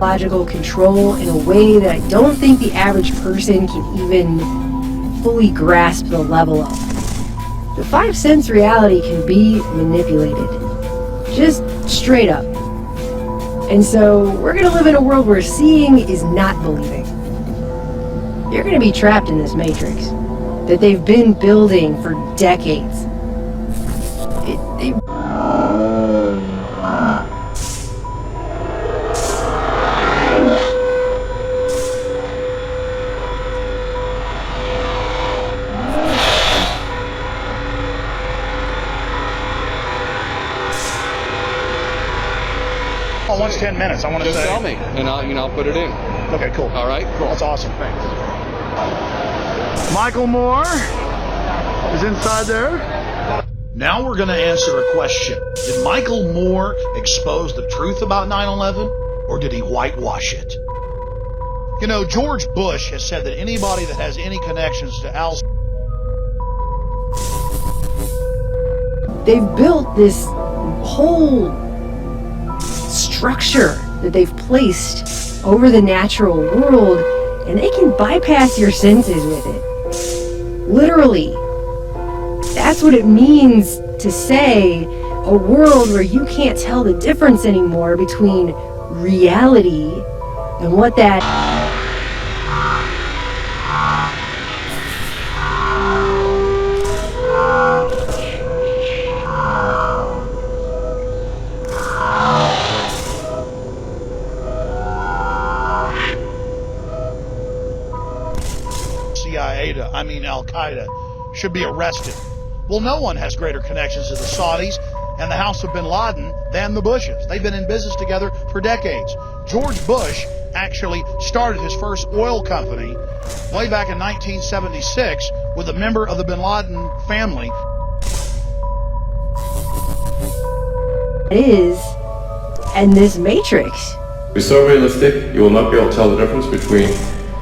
psychological control in a way that I don't think the average person can even fully grasp the level of. The 5 sense reality can be manipulated, just straight up. And so we're going to live in a world where seeing is not believing. You're going to be trapped in this matrix that they've been building for decades. Once 10 minutes, I want to just say. tell me, and I'll put it in. Okay, cool. All right, cool. That's awesome. Thanks. Michael Moore is inside there. Now we're going to answer a question. Did Michael Moore expose the truth about 9/11, or did he whitewash it? You know, George Bush has said that anybody that has any connections to Al... They've built this whole structure that they've placed over the natural world, and they can bypass your senses with it. Literally. That's what it means to say a world where you can't tell the difference anymore between reality and what that Al-Qaeda should be arrested. Well, no one has greater connections to the Saudis and the house of bin Laden than the Bushes. They've been in business together for decades. George Bush actually started his first oil company way back in 1976 with a member of the bin Laden family. And this matrix. It's so realistic, you will not be able to tell the difference between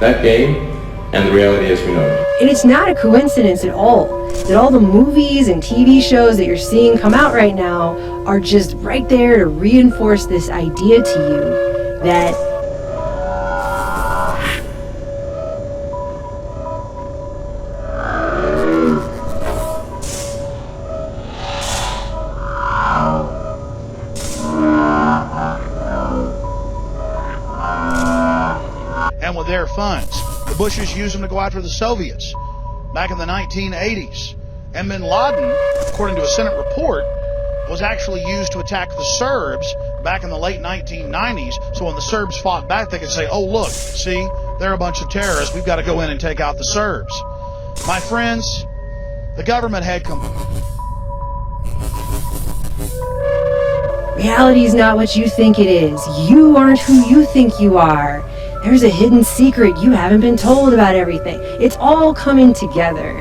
that game and the reality as we know it. And it's not a coincidence at all that all the movies and TV shows that you're seeing come out right now are just right there to reinforce this idea to you that and with their funds. The Bushes used them to go after the Soviets back in the 1980s. And bin Laden, according to a Senate report, was actually used to attack the Serbs back in the late 1990s. So when the Serbs fought back, they could say, oh, look, see, they're a bunch of terrorists. We've got to go in and take out the Serbs. My friends, the government had reality is not what you think it is. You aren't who you think you are. There's a hidden secret you haven't been told about everything. It's all coming together.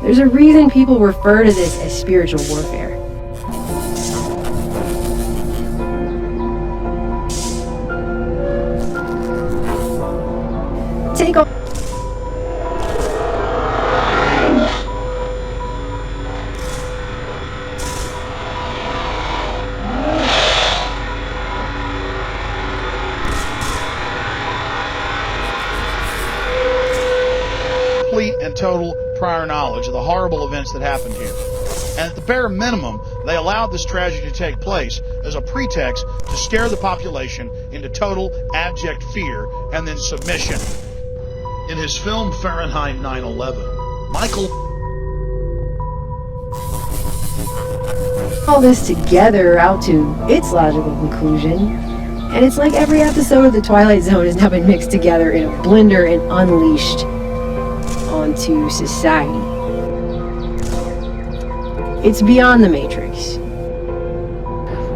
There's a reason people refer to this as spiritual warfare. Take off. and total prior knowledge of the horrible events that happened here. And at the bare minimum, they allowed this tragedy to take place as a pretext to scare the population into total abject fear and then submission. In his film Fahrenheit 9/11, Michael all this together out to its logical conclusion, and it's like every episode of The Twilight Zone has now been mixed together in a blender and unleashed onto society. It's beyond the Matrix.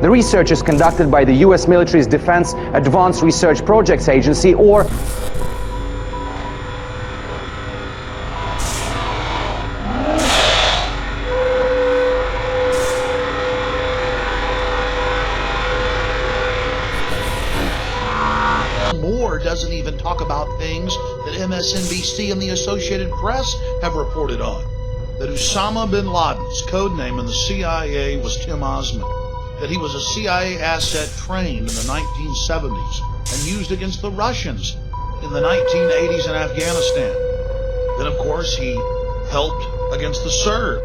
The research is conducted by the U.S. military's Defense Advanced Research Projects Agency, or doesn't even talk about things that MSNBC and the Associated Press have reported on. That Osama bin Laden's code name in the CIA was Tim Osman. That he was a CIA asset trained in the 1970s and used against the Russians in the 1980s in Afghanistan. Then, of course, he helped against the Serbs.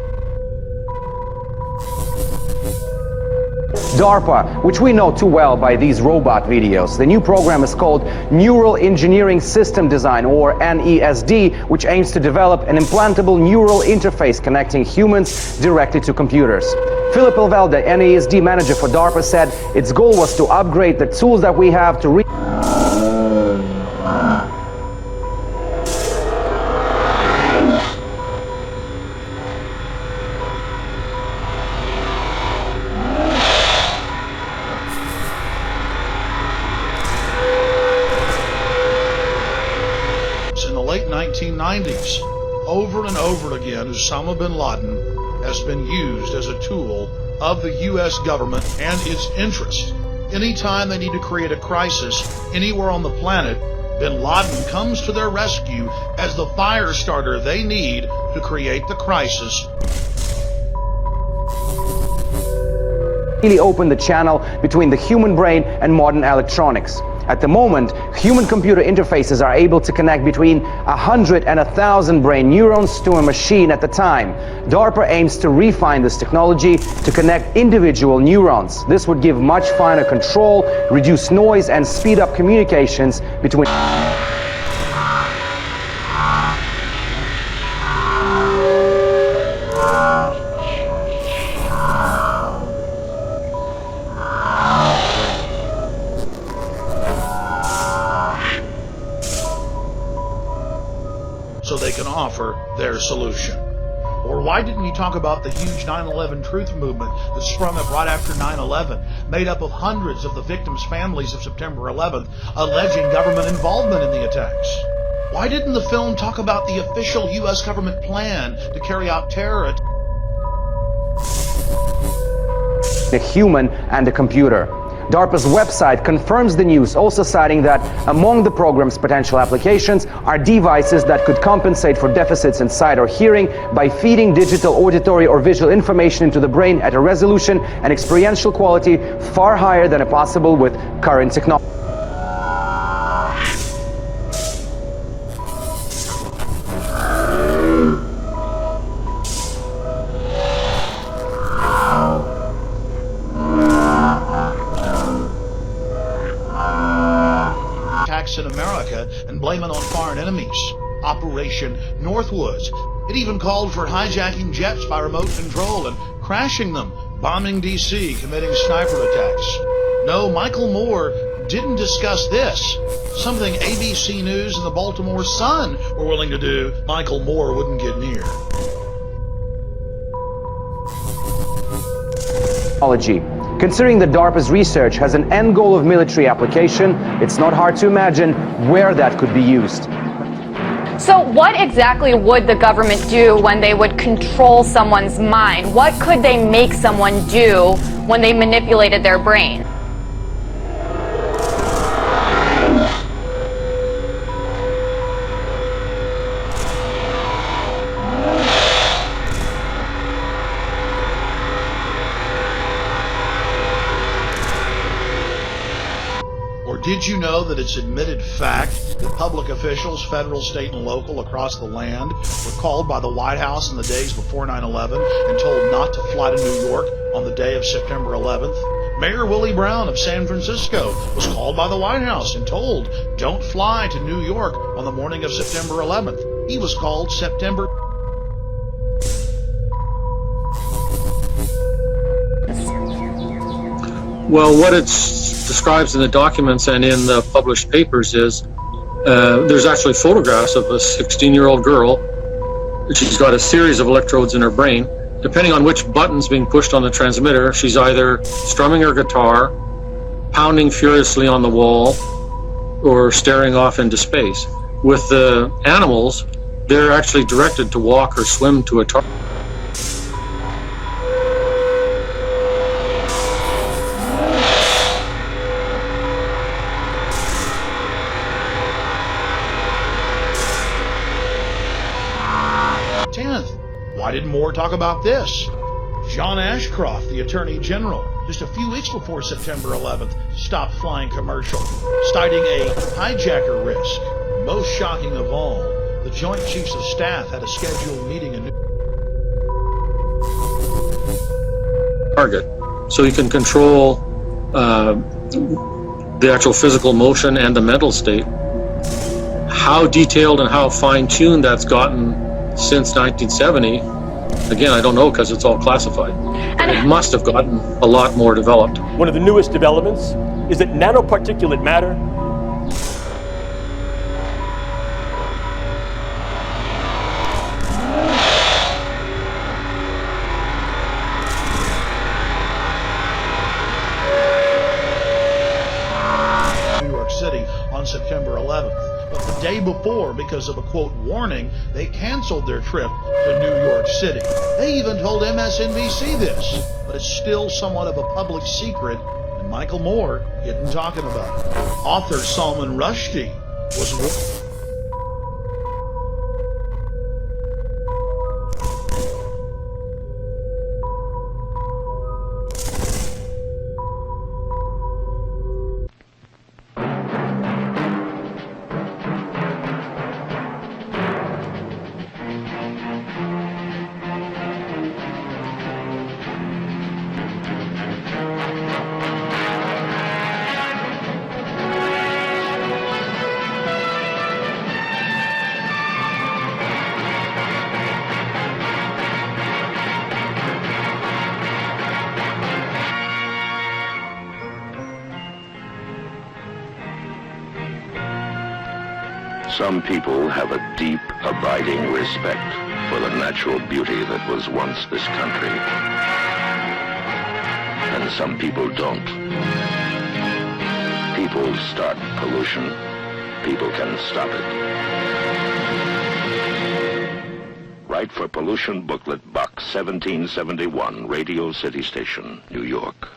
DARPA, which we know too well by these robot videos. The new program is called Neural Engineering System Design, or NESD, which aims to develop an implantable neural interface connecting humans directly to computers. Philip Elvel, the NESD manager for DARPA, said its goal was to upgrade the tools that we have to in the late 1990s. Over and over again, Osama bin Laden has been used as a tool of the U.S. government and its interests. Anytime they need to create a crisis anywhere on the planet, bin Laden comes to their rescue as the fire starter they need to create the crisis. really open the channel between the human brain and modern electronics. At the moment, human-computer interfaces are able to connect between 100 and 1,000 brain neurons to a machine at a time. DARPA aims to refine this technology to connect individual neurons. This would give much finer control, reduce noise, and speed up communications between... so they can offer their solution. Or why didn't he talk about the huge 9/11 truth movement that sprung up right after 9/11, made up of hundreds of the victims' families of September 11th, alleging government involvement in the attacks? Why didn't the film talk about the official U.S. government plan to carry out terror attacks? A human and a computer. DARPA's website confirms the news, also citing that among the program's potential applications are devices that could compensate for deficits in sight or hearing by feeding digital, auditory, or visual information into the brain at a resolution and experiential quality far higher than possible with current technology. In America and blame it on foreign enemies. Operation Northwoods. It even called for hijacking jets by remote control and crashing them, bombing D.C., committing sniper attacks. No, Michael Moore didn't discuss this. Something ABC News and the Baltimore Sun were willing to do, Michael Moore wouldn't get near. Considering that DARPA's research has an end goal of military application, it's not hard to imagine where that could be used. So what exactly would the government do when they would control someone's mind? What could they make someone do when they manipulated their brain? Did you know that it's admitted fact that public officials, federal, state, and local across the land were called by the White House in the days before 9/11 and told not to fly to New York on the day of September 11th? Mayor Willie Brown of San Francisco was called by the White House and told, don't fly to New York on the morning of September 11th. He was called September. Well, what it describes in the documents and in the published papers is there's actually photographs of a 16-year-old girl. She's got a series of electrodes in her brain. Depending on which button's being pushed on the transmitter, she's either strumming her guitar, pounding furiously on the wall, or staring off into space. With the animals, they're actually directed to walk or swim to a target. Why didn't Moore talk about this? John Ashcroft, the Attorney General, just a few weeks before September 11th, stopped flying commercial, citing a hijacker risk. Most shocking of all, the Joint Chiefs of Staff had a scheduled meeting in target. So you can control the actual physical motion and the mental state. How detailed and how fine-tuned that's gotten since 1970, again, I don't know because it's all classified. And it must have gotten a lot more developed. One of the newest developments is that nanoparticulate matter September 11th. But the day before, because of a quote warning, they canceled their trip to New York City. They even told MSNBC this, but it's still somewhat of a public secret, and Michael Moore isn't talking about it. Author Salman Rushdie was Some people have a deep, abiding respect for the natural beauty that was once this country. And some people don't. People start pollution. People can stop it. Write for Pollution Booklet, Box 1771, Radio City Station, New York.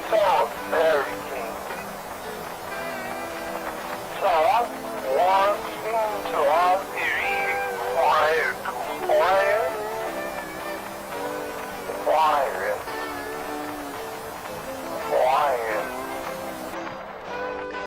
Stop